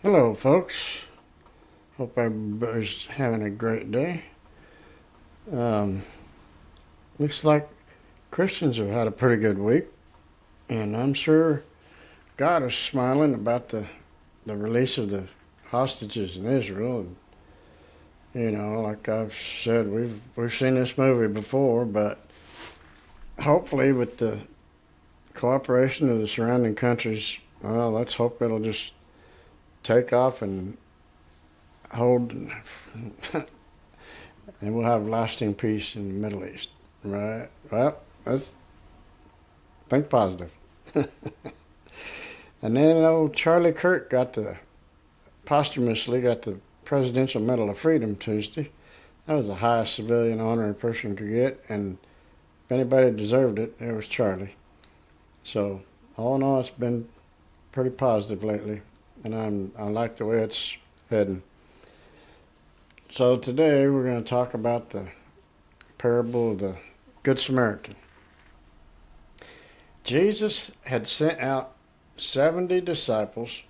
Hello, folks. Hope everybody's having a great day. Um, Looks like Christians have had a pretty good week, and I'm sure God is smiling about the release of the hostages in Israel. And like I've said, we've seen this movie before, but hopefully, with the cooperation of the surrounding countries, well, let's hope it'll just take off and hold, and we'll have lasting peace in the Middle East. Right. Well, let's think positive. And then old Charlie Kirk posthumously got the Presidential Medal of Freedom Tuesday. That was the highest civilian honor a person could get, and if anybody deserved it, it was Charlie. So all in all, it's been pretty positive lately, and I like the way it's heading. So today we're going to talk about the parable of the Good Samaritan. Jesus had sent out 70 disciples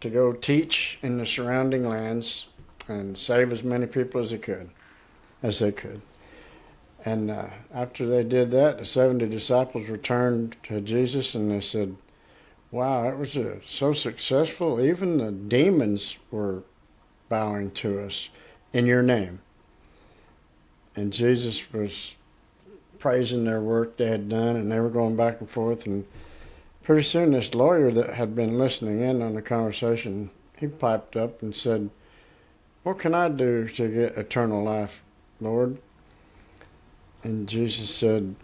to go teach in the surrounding lands and save as many people as they could. And after they did that, the 70 disciples returned to Jesus and they said, "Wow, it was so successful. Even the demons were bowing to us in your name." And Jesus was praising their work they had done, and they were going back and forth. And pretty soon, this lawyer that had been listening in on the conversation, he piped up and said, "What can I do to get eternal life, Lord?" And Jesus said,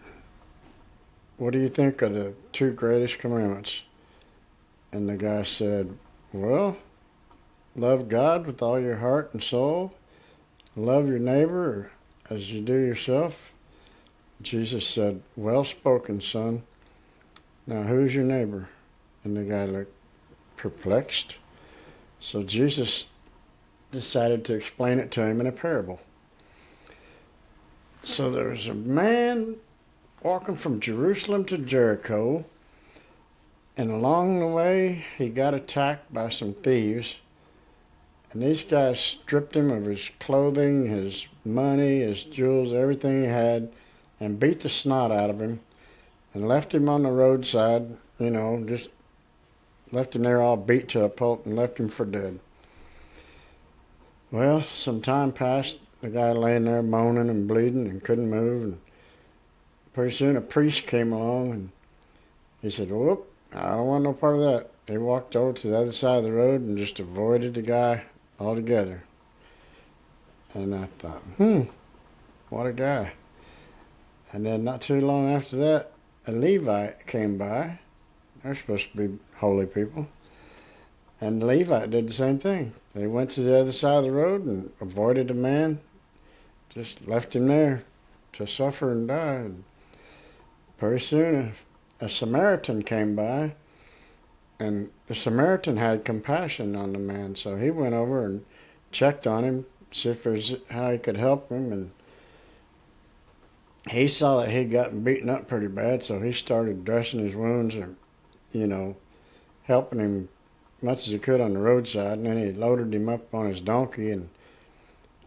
"What do you think are the two greatest commandments?" And the guy said, "Well, love God with all your heart and soul, love your neighbor as you do yourself." Jesus said, "Well spoken, son. Now who's your neighbor?" And the guy looked perplexed. So Jesus decided to explain it to him in a parable. So there was a man walking from Jerusalem to Jericho, and along the way he got attacked by some thieves. And these guys stripped him of his clothing, his money, his jewels, everything he had, and beat the snot out of him and left him on the roadside, just left him there all beat to a pulp and left him for dead. Well, some time passed, the guy laying there moaning and bleeding and couldn't move, and pretty soon a priest came along and he said, "Whoop, I don't want no part of that." He walked over to the other side of the road and just avoided the guy altogether. And I thought, what a guy. And then not too long after that, a Levite came by. They're supposed to be holy people. And the Levite did the same thing. They went to the other side of the road and avoided the man, just left him there to suffer and die. And pretty soon a Samaritan came by, and the Samaritan had compassion on the man, so he went over and checked on him, see if there's how he could help him, and he saw that he'd gotten beaten up pretty bad, so he started dressing his wounds and, helping him much as he could on the roadside. And then he loaded him up on his donkey and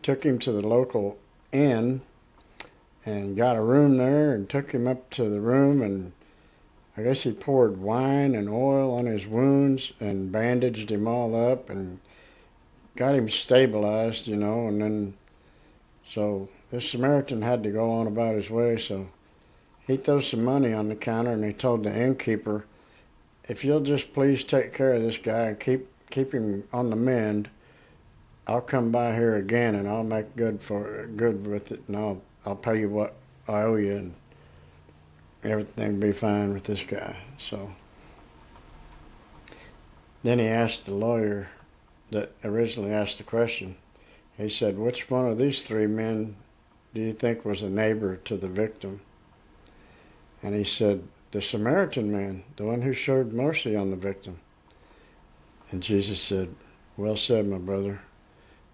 took him to the local inn and got a room there and took him up to the room, and I guess he poured wine and oil on his wounds and bandaged him all up and got him stabilized, and then so this Samaritan had to go on about his way, so he threw some money on the counter and he told the innkeeper, "If you'll just please take care of this guy and keep him on the mend, I'll come by here again and I'll make good with it, and I'll pay you what I owe you, and everything will be fine with this guy." So then he asked the lawyer that originally asked the question, he said, "Which one of these three men do you think was a neighbor to the victim?" And he said, "The Samaritan man, the one who showed mercy on the victim." And Jesus said, "Well said, my brother.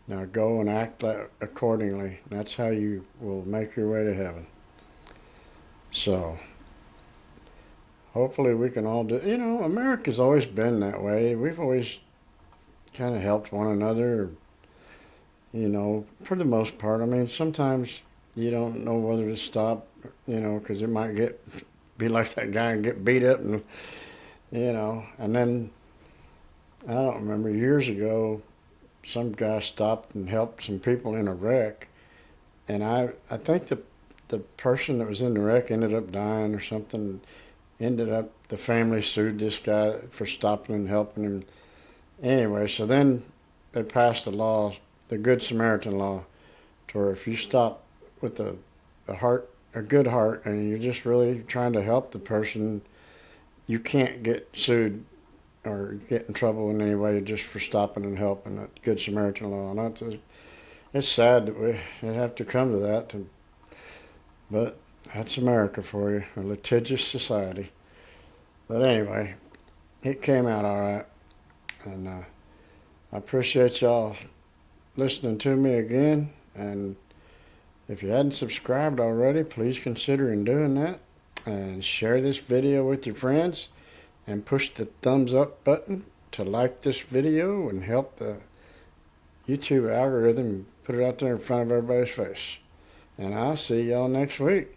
Now go and act accordingly. That's how you will make your way to heaven." So hopefully we can all do, America's always been that way. We've always kind of helped one another, you know, for the most part. I mean, sometimes you don't know whether to stop, you know, because it might be like that guy and get beat up, and you know. And then I don't remember, years ago, some guy stopped and helped some people in a wreck, and I think the person that was in the wreck ended up dying or something. Ended up, the family sued this guy for stopping and helping him. Anyway, so then they passed a law, the Good Samaritan law, to where if you stop with a good heart, and you're just really trying to help the person, you can't get sued or get in trouble in any way just for stopping and helping. That Good Samaritan law. And it's sad that we have to come to that, but that's America for you, a litigious society. But anyway, it came out all right, and I appreciate y'all listening to me again. And if you hadn't subscribed already, please consider in doing that, and share this video with your friends, and push the thumbs up button to like this video and help the YouTube algorithm put it out there in front of everybody's face. And I'll see y'all next week.